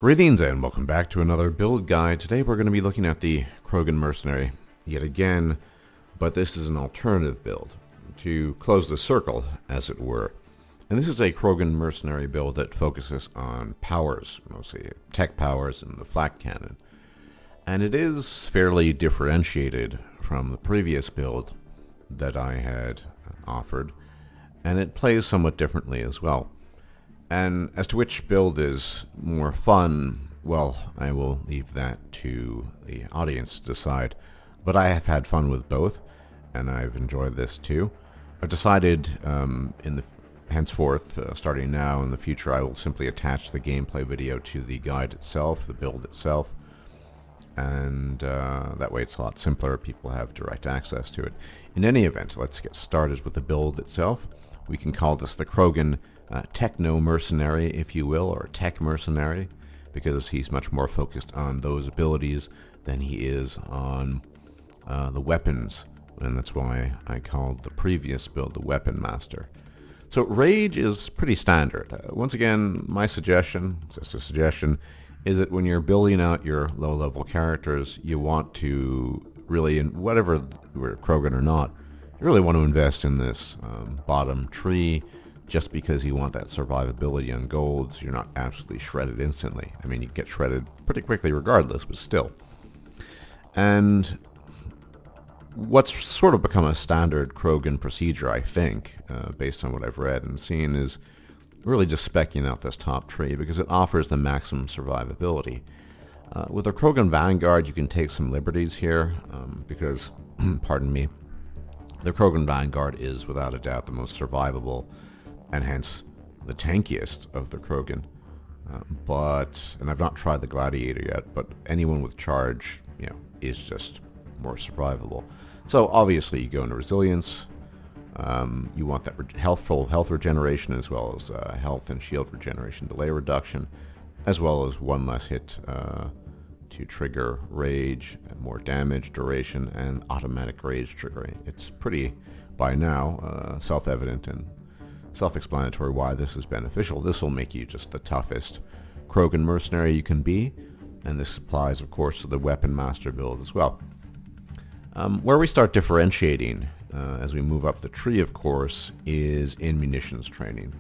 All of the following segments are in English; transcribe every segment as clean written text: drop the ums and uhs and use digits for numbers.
Greetings and welcome back to another build guide. Today we're going to be looking at the Krogan Mercenary yet again, but this is an alternative build to close the circle, as it were. And this is a Krogan Mercenary build that focuses on powers, mostly tech powers and the Flak Cannon. And it is fairly differentiated from the previous build that I had offered, and it plays somewhat differently as well. And as to which build is more fun, well, I will leave that to the audience to decide. But I have had fun with both, and I've enjoyed this too. I've decided henceforth, starting now in the future, I will simply attach the gameplay video to the guide itself, the build itself. And that way it's a lot simpler. People have direct access to it. In any event, let's get started with the build itself. We can call this the Krogan Techno-Mercenary, if you will, or Tech-Mercenary, because he's much more focused on those abilities than he is on the weapons, and that's why I called the previous build the Weapon Master. So Rage is pretty standard. Once again, my suggestion, just a suggestion, is that when you're building out your low-level characters, you want to really, in whatever, we're Krogan or not, you really want to invest in this bottom tree, just because you want that survivability on golds. You're not absolutely shredded instantly. I mean, you get shredded pretty quickly regardless, but still. And what's sort of become a standard Krogan procedure, I think, based on what I've read and seen, is really just speccing out this top tree because it offers the maximum survivability. With a Krogan Vanguard, you can take some liberties here because, pardon me, the Krogan Vanguard is without a doubt the most survivable and hence the tankiest of the Krogan. And I've not tried the Gladiator yet, but anyone with charge, is just more survivable. So obviously you go into resilience. You want that full health regeneration, as well as health and shield regeneration delay reduction, as well as one less hit to trigger rage, more damage, duration, and automatic rage triggering. It's pretty, by now, self-evident and self-explanatory why this is beneficial. This will make you just the toughest Krogan mercenary you can be, and this applies, of course, to the Weapon Master build as well. Where we start differentiating as we move up the tree, of course, is in munitions training.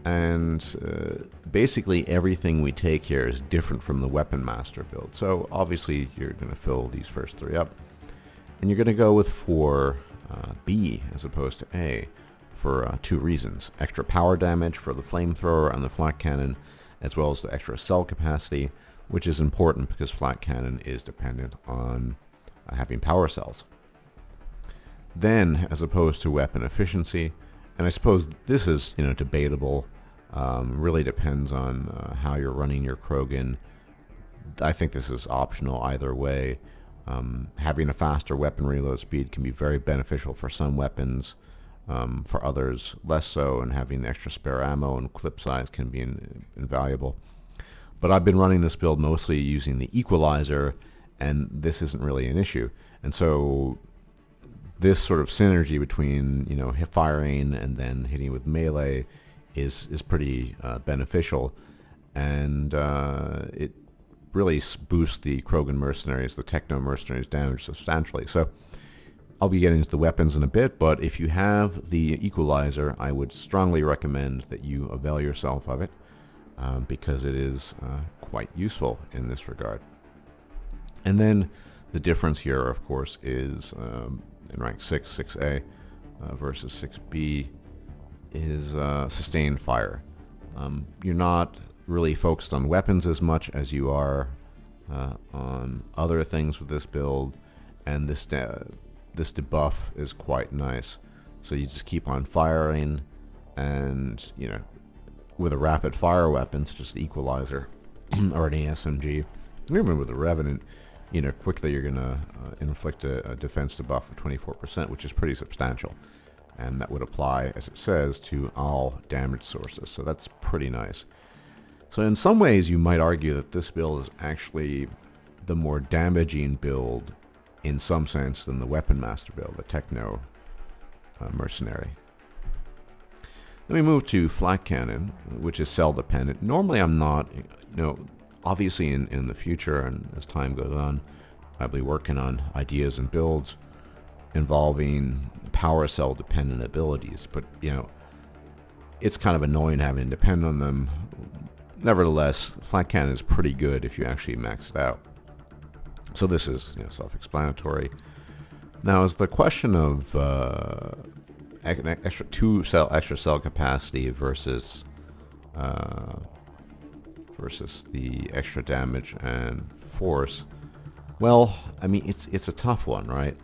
And basically everything we take here is different from the Weapon Master build. So obviously you're going to fill these first three up, and you're going to go with 4B as opposed to A. For two reasons: extra power damage for the Flamethrower and the Flak Cannon, as well as the extra cell capacity, which is important because Flak Cannon is dependent on having power cells. Then, as opposed to weapon efficiency, and I suppose this is debatable, really depends on how you're running your Krogan. I think this is optional either way. Having a faster weapon reload speed can be very beneficial for some weapons. For others, less so, and having extra spare ammo and clip size can be invaluable. But I've been running this build mostly using the equalizer, and this isn't really an issue. And so this sort of synergy between firing and then hitting with melee is pretty beneficial, and it really boosts the Krogan Mercenaries, the Techno-Mercenaries, damage substantially. So I'll be getting into the weapons in a bit, but if you have the equalizer, I would strongly recommend that you avail yourself of it because it is quite useful in this regard. And then the difference here, of course, is in rank 6, 6A versus 6B is sustained fire. You're not really focused on weapons as much as you are on other things with this build, and this debuff is quite nice. So you just keep on firing, and with a rapid fire weapon such as the equalizer or an ASMG, even with a Revenant, quickly you're gonna inflict a defense debuff of 24%, which is pretty substantial, and that would apply, as it says, to all damage sources. So that's pretty nice. So in some ways you might argue that this build is actually the more damaging build in some sense than the Weapon Master build, the Techno-Mercenary. Then we move to Flak Cannon, which is cell dependent. Normally I'm not, Obviously in the future and as time goes on, I'll be working on ideas and builds involving power cell dependent abilities, but you know, it's kind of annoying having to depend on them. Nevertheless, Flak Cannon is pretty good if you actually max it out. So this is, you know, self-explanatory. Now, is the question of extra cell capacity versus the extra damage and force. Well, I mean, it's a tough one, right?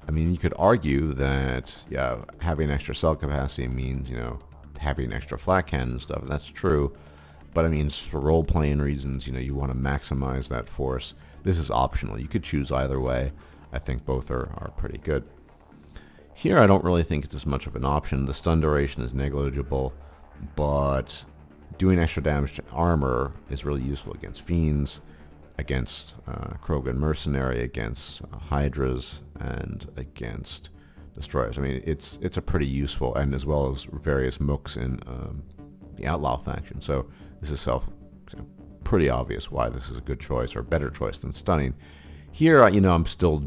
I mean, you could argue that, yeah, having extra cell capacity means, you know, having extra Flak Cannon and stuff, and that's true. But I mean, for role-playing reasons, you know, you want to maximize that force. This is optional. You could choose either way. I think both are pretty good. Here, I don't really think it's as much of an option. The stun duration is negligible, but doing extra damage to armor is really useful against fiends, against Krogan Mercenary, against Hydras, and against destroyers. I mean, it's a pretty useful, and as well as various mooks in the Outlaw faction. So this is pretty obvious why this is a good choice, or a better choice than stunning. Here, you know, I'm still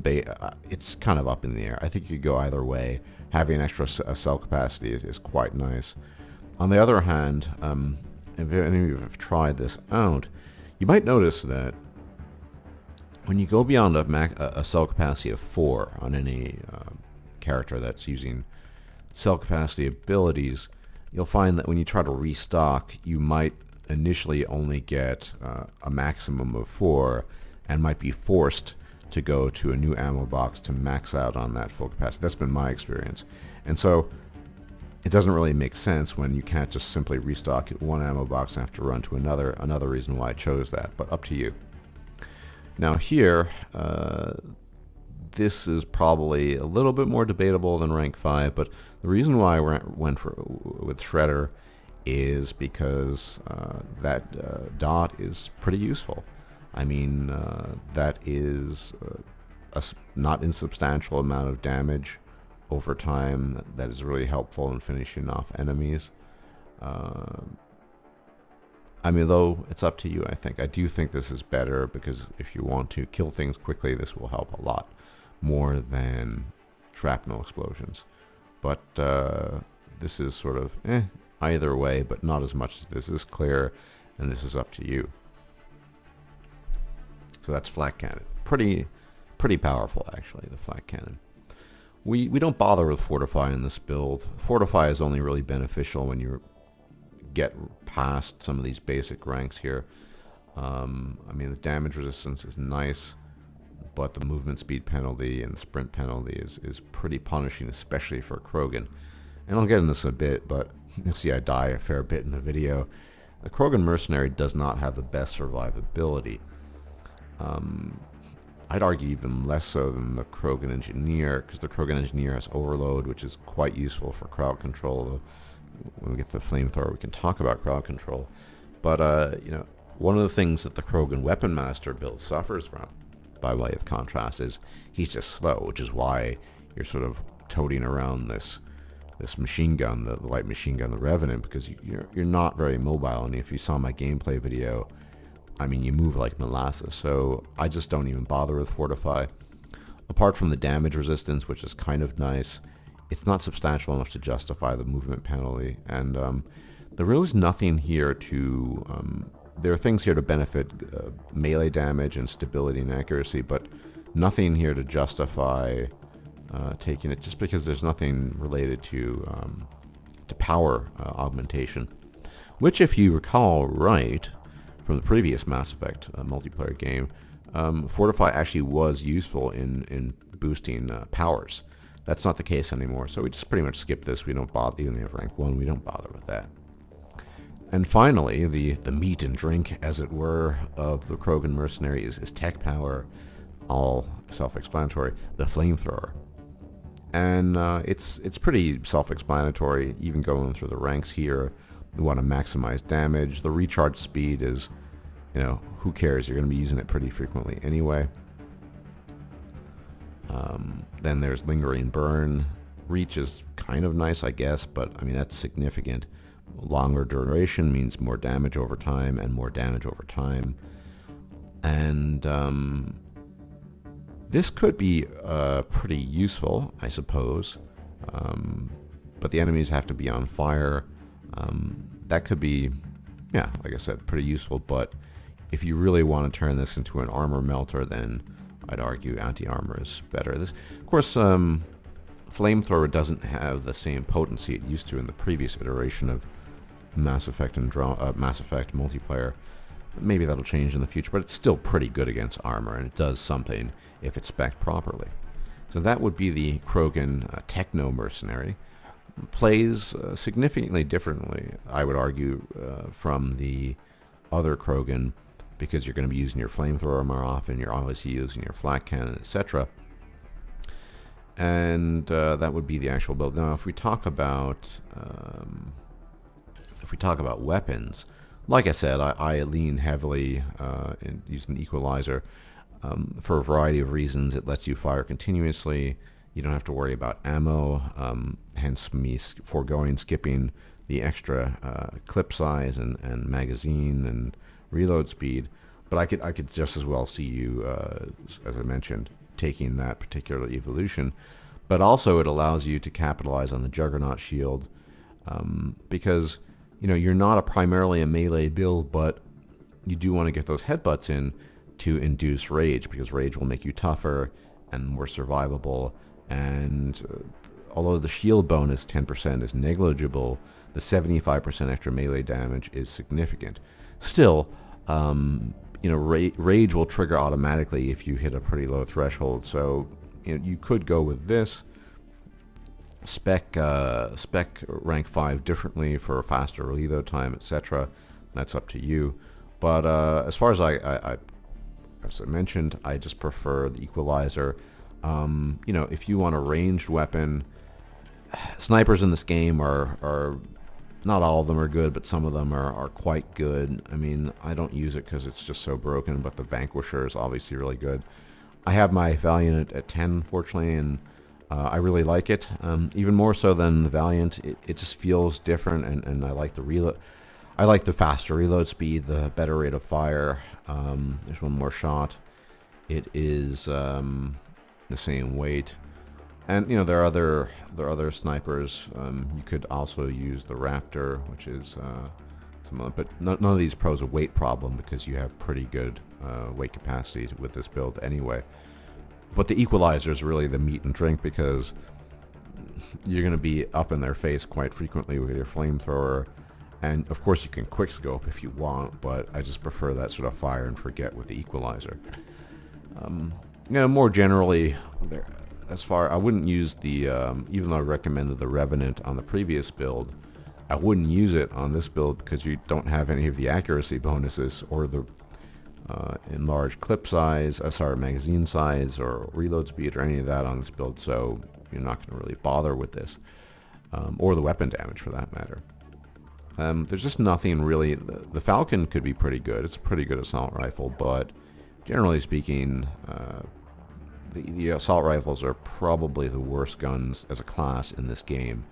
it's kind of up in the air. I think you could go either way. Having extra cell capacity is quite nice. On the other hand, if any of you have tried this out, you might notice that when you go beyond a cell capacity of 4 on any character that's using cell capacity abilities, you'll find that when you try to restock, you might initially only get a maximum of 4 and might be forced to go to a new ammo box to max out on that full capacity. That's been my experience. And so it doesn't really make sense when you can't just simply restock one ammo box and have to run to another reason why I chose that, but up to you. Now here, this is probably a little bit more debatable than rank 5, but the reason why I went with Shredder is because that dot is pretty useful. I mean, that is a not insubstantial amount of damage over time that is really helpful in finishing off enemies. I mean, though, it's up to you, I think. I do think this is better because if you want to kill things quickly, this will help a lot more than shrapnel explosions. But this is sort of either way, but not as much as this is clear, and this is up to you. So that's Flak Cannon. Pretty powerful, actually, the Flak Cannon. We don't bother with fortify in this build. Fortify is only really beneficial when you get past some of these basic ranks here. I mean, the damage resistance is nice, but the movement speed penalty and the sprint penalty is pretty punishing, especially for Krogan. And I'll get into this in a bit, but you'll see I die a fair bit in the video. The Krogan Mercenary does not have the best survivability. I'd argue even less so than the Krogan Engineer, because the Krogan Engineer has overload, which is quite useful for crowd control. When we get to the Flamethrower, we can talk about crowd control. But you know, one of the things that the Krogan Weapon Master build suffers from, by way of contrast, is he's just slow, which is why you're sort of toting around this machine gun, the light machine gun, the Revenant, because you're not very mobile. And if you saw my gameplay video, I mean, you move like molasses, so I just don't even bother with Fortify. Apart from the damage resistance, which is kind of nice, it's not substantial enough to justify the movement penalty, and there really is nothing here to... there are things here to benefit melee damage and stability and accuracy, but nothing here to justify taking it, just because there's nothing related to power augmentation, which, if you recall right, from the previous Mass Effect multiplayer game, Fortify actually was useful in boosting powers. That's not the case anymore, so we just pretty much skip this. We don't bother, even if we have rank 1, we don't bother with that. And finally, the meat and drink, as it were, of the Krogan Mercenary is tech power, all self-explanatory, the Flamethrower. And it's pretty self-explanatory, even going through the ranks here. We want to maximize damage. The recharge speed is, you know, who cares? You're going to be using it pretty frequently anyway. Then there's Lingering Burn. Reach is kind of nice, I guess, but I mean, that's significant. Longer duration means more damage over time, and more damage over time. And this could be pretty useful, I suppose. But the enemies have to be on fire. That could be, yeah, like I said, pretty useful. But if you really want to turn this into an armor melter, then I'd argue anti-armor is better. This, of course, Flamethrower doesn't have the same potency it used to in the previous iteration of Mass Effect and Mass Effect multiplayer. Maybe that'll change in the future, but it's still pretty good against armor, and it does something if it's spec'd properly. So that would be the Krogan Techno-Mercenary. Plays significantly differently, I would argue, from the other Krogan, because you're going to be using your Flamethrower more often, you're obviously using your Flak Cannon, etc. And that would be the actual build. Now, if we talk about weapons, like I said, I lean heavily in using Equalizer for a variety of reasons. It lets you fire continuously. You don't have to worry about ammo, hence me skipping the extra clip size and magazine and reload speed. But I could just as well see you, as I mentioned, taking that particular evolution. But also it allows you to capitalize on the Juggernaut shield, because you're not primarily a melee build, but you do want to get those headbutts in to induce rage, because rage will make you tougher and more survivable. And although the shield bonus 10% is negligible, the 75% extra melee damage is significant. Still, rage will trigger automatically if you hit a pretty low threshold. So you could go with this. Spec rank 5 differently for faster reload time, etc. That's up to you. But as far as as I mentioned, I just prefer the Equalizer. If you want a ranged weapon, snipers in this game are not all of them are good, but some of them are quite good. I mean, I don't use it because it's just so broken, but the Vanquisher is obviously really good. I have my Valiant at 10, fortunately, and I really like it, even more so than the Valiant. It just feels different, and I like the reload. I like the faster reload speed, the better rate of fire. There's one more shot. It is the same weight, and there are other snipers. You could also use the Raptor, which is but none of these pose a weight problem because you have pretty good weight capacity with this build anyway. But the Equalizer is really the meat and drink, because you're going to be up in their face quite frequently with your Flamethrower. And of course you can quickscope if you want, but I just prefer that sort of fire and forget with the Equalizer. More generally, I wouldn't use the, even though I recommended the Revenant on the previous build, I wouldn't use it on this build because you don't have any of the accuracy bonuses or the enlarged clip size, magazine size, or reload speed, or any of that on this build, so you're not going to really bother with this, or the weapon damage for that matter. There's just nothing really. The Falcon could be pretty good. It's a pretty good assault rifle, but generally speaking, the assault rifles are probably the worst guns as a class in this game.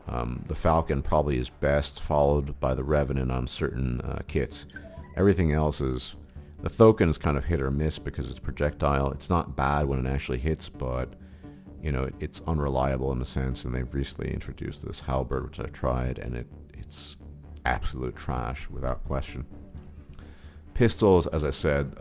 The Falcon probably is best, followed by the Revenant on certain kits. Everything else is... The Thoken is kind of hit or miss because it's projectile. It's not bad when it actually hits, but it's unreliable in a sense, and they've recently introduced this Halberd, which I've tried, and it's absolute trash without question. Pistols, as I said,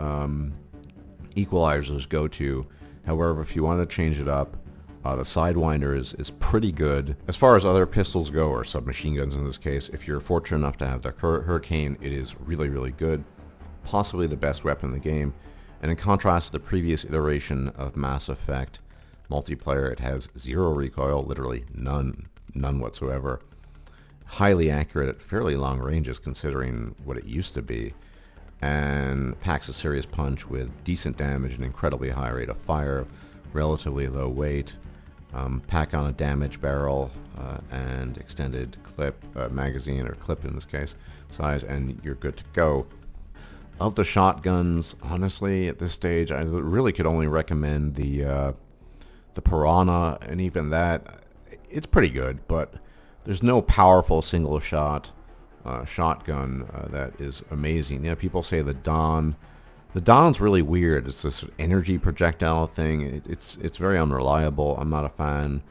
Equalizers go to. However, if you want to change it up, the Sidewinder is pretty good. As far as other pistols go, or submachine guns in this case, if you're fortunate enough to have the Hurricane, it is really, really good. Possibly the best weapon in the game. And in contrast to the previous iteration of Mass Effect multiplayer, it has zero recoil, literally none whatsoever. Highly accurate at fairly long ranges considering what it used to be, and packs a serious punch with decent damage and incredibly high rate of fire, relatively low weight. Pack on a damage barrel and extended clip, magazine, or clip in this case, size, and you're good to go. Of the shotguns, honestly, at this stage, I really could only recommend the Piranha, and even that, it's pretty good, but there's no powerful single shot shotgun that is amazing. People say the Dawn The Dawn's really weird. It's this energy projectile thing. It's very unreliable. I'm not a fan.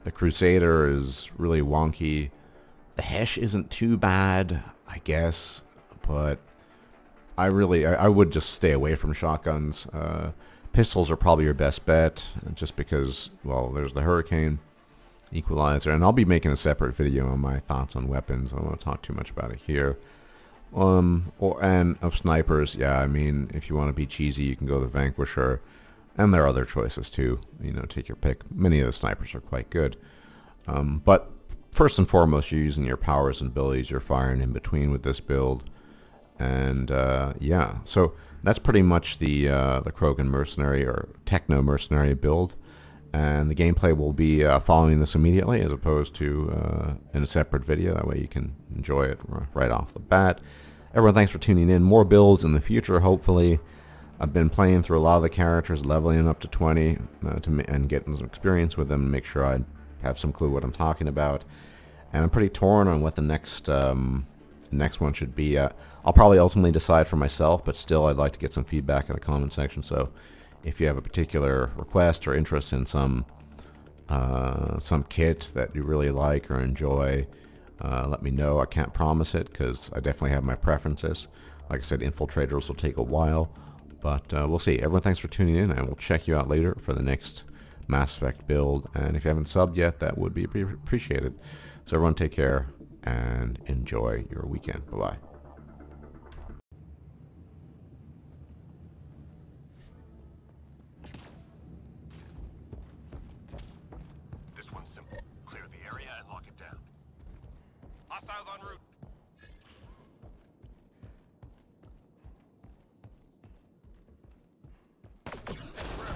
The Crusader is really wonky. The Hesh isn't too bad, I guess, but I would just stay away from shotguns. Pistols are probably your best bet, just because, well, there's the Hurricane Equalizer, and I'll be making a separate video on my thoughts on weapons. I don't want to talk too much about it here. And of snipers, yeah, I mean, if you want to be cheesy, you can go the Vanquisher, and there are other choices too. You know, take your pick. Many of the snipers are quite good, but first and foremost, you're using your powers and abilities. You're firing in between with this build, and yeah, so that's pretty much the Krogan Mercenary or Techno-Mercenary build. And the gameplay will be following this immediately, as opposed to in a separate video. That way you can enjoy it right off the bat. Everyone, thanks for tuning in. More builds in the future, hopefully. I've been playing through a lot of the characters, leveling up to 20, and getting some experience with them, make sure I have some clue what I'm talking about. And I'm pretty torn on what the next one should be. I'll probably ultimately decide for myself, but still I'd like to get some feedback in the comment section. So if you have a particular request or interest in some kit that you really like or enjoy, let me know. I can't promise it because I definitely have my preferences. Like I said, infiltrators will take a while, but we'll see. Everyone, thanks for tuning in, and we'll check you out later for the next Mass Effect build. And if you haven't subbed yet, that would be appreciated. So everyone, take care and enjoy your weekend. Bye-bye. Hostiles en route. Grab cover.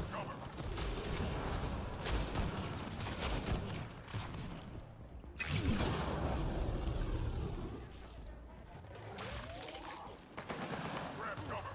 Grab cover.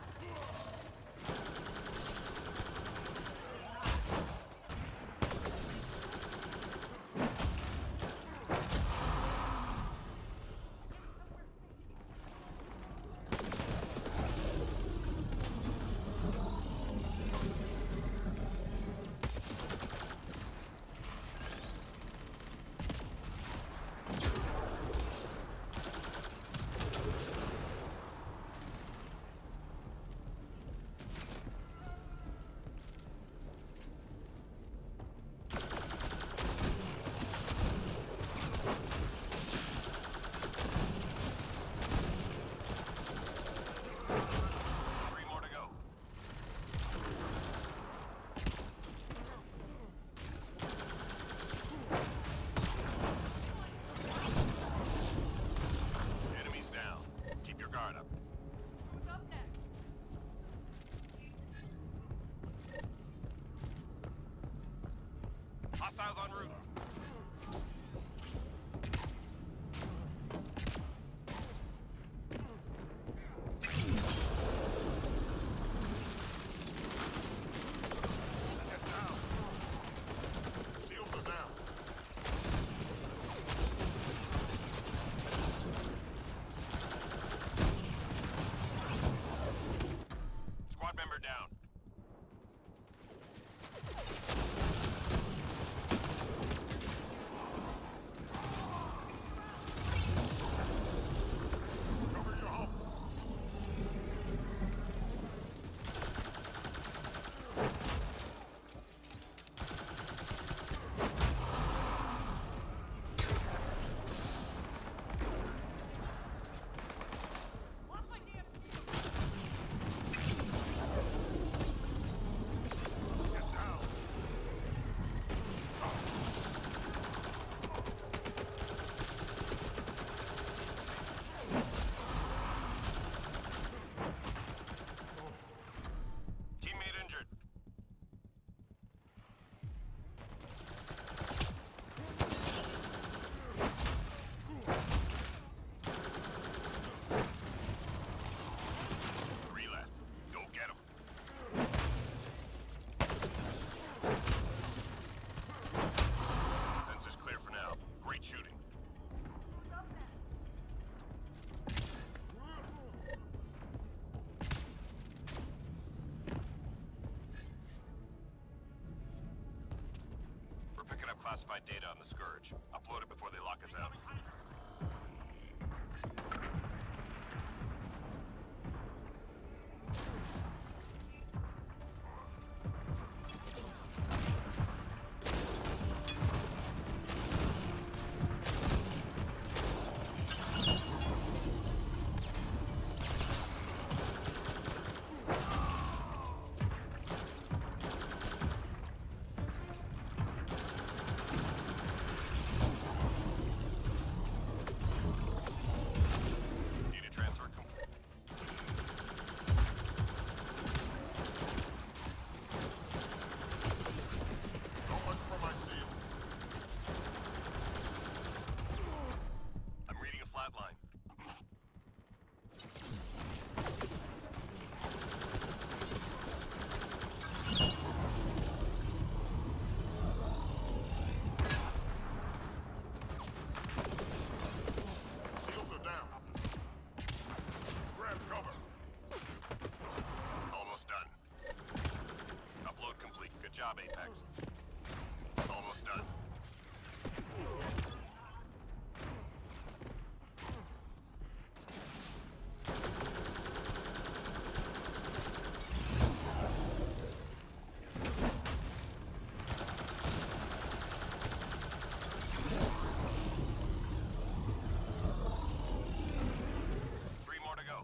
Hostiles en route. Get down. Shields are down. Squad member down. got data on the Scourge. Upload it before they lock us out. Flatline. Shields are down. Grab cover. Almost done. Upload complete. Good job, Apex. Almost done. More to go.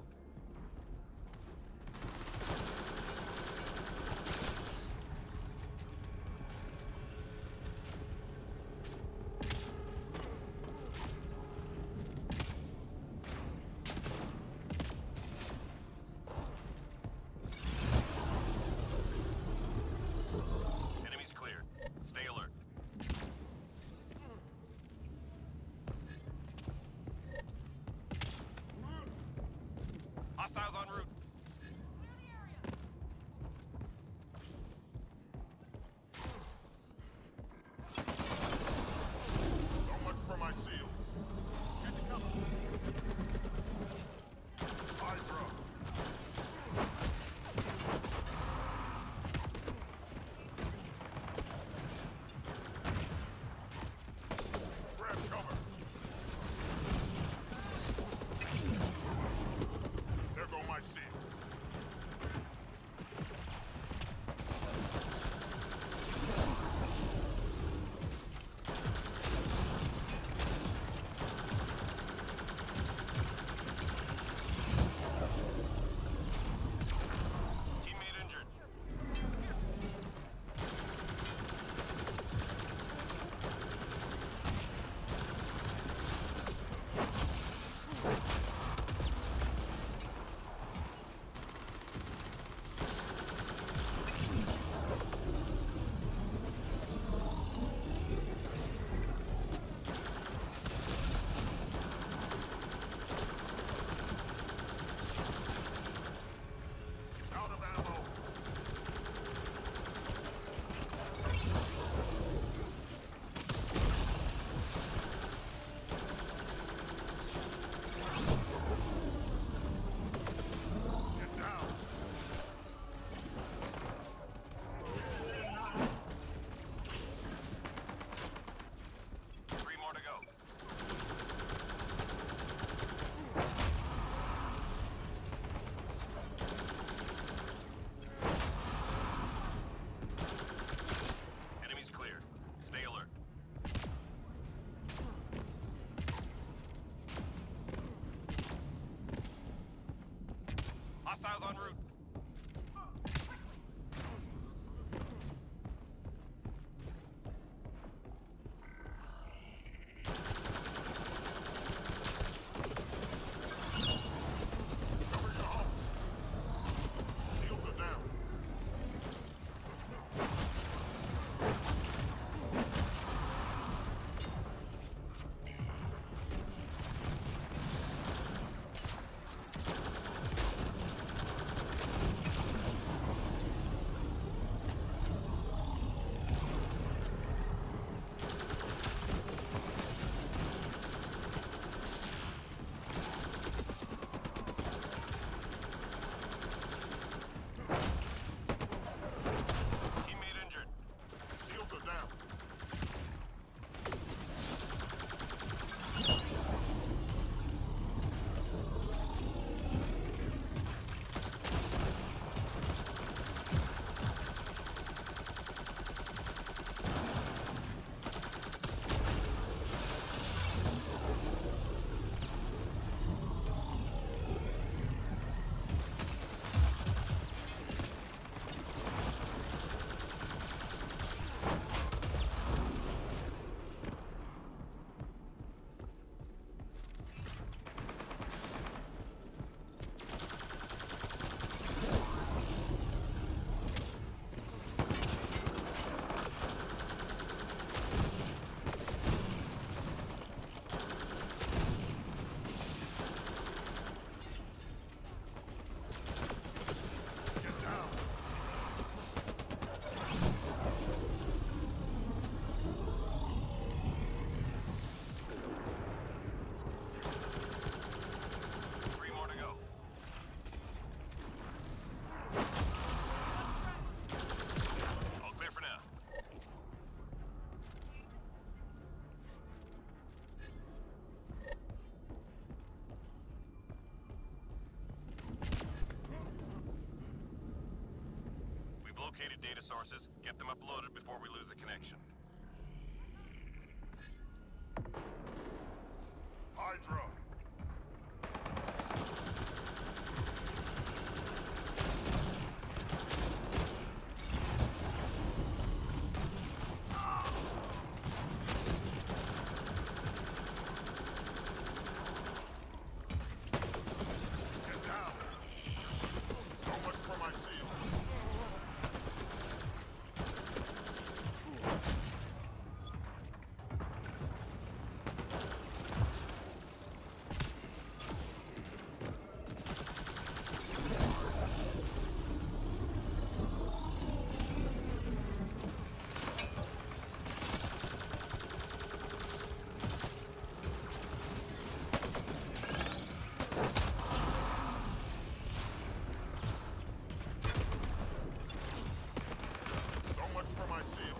We've located data sources. Get them uploaded before we lose the connection. Hydra! Get down! So much for my seal. So much for my seal.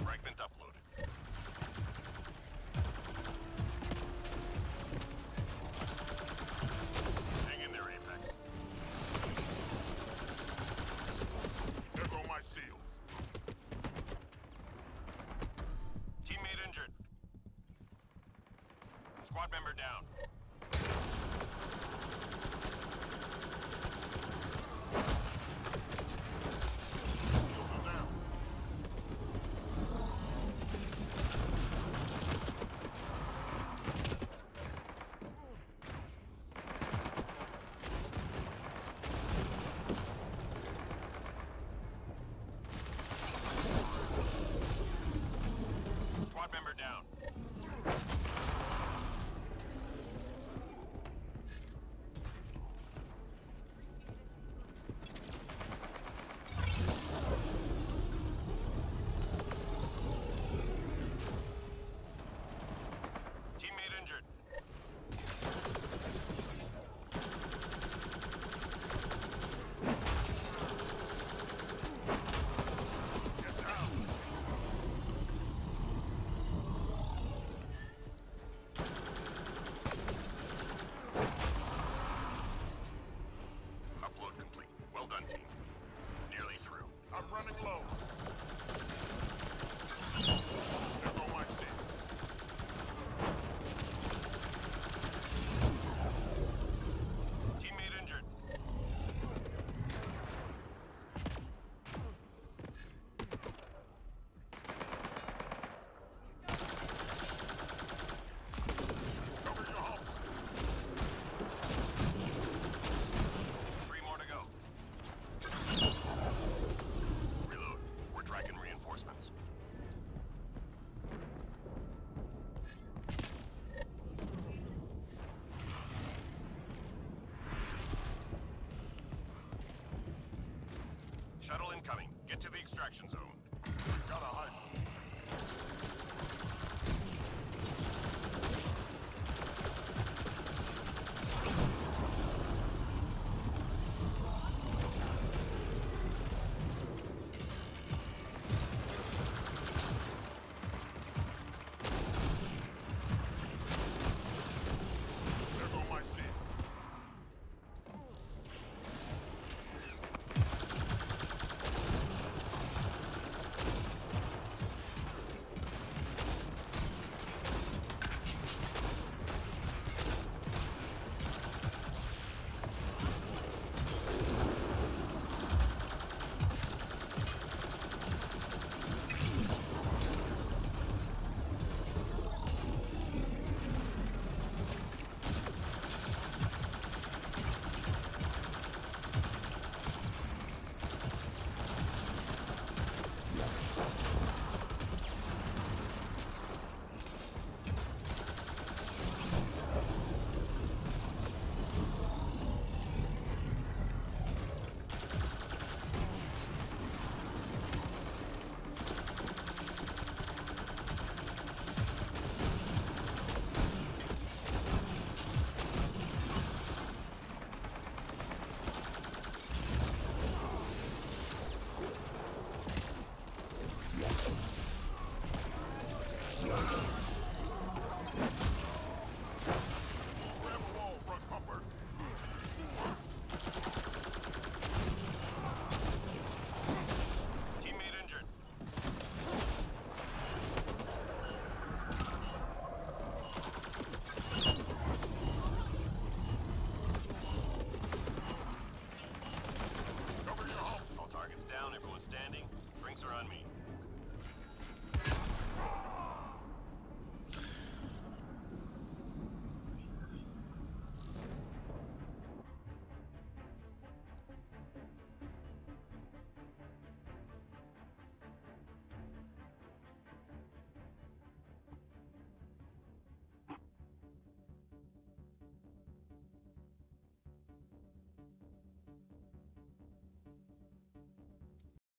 Fragment uploaded. Hang in there, Apex. There go my seals. Teammate injured. Squad member down. Seals are down. Squad member down. Teammate injured. Get down. Upload complete. Well done, team. Nearly through. I'm running low. There go my seals. Teammate injured. Cover your hump. 3 more to go. Reload. We're tracking reinforcements. Shuttle incoming. Get to the extraction zone. We've got a Hydra.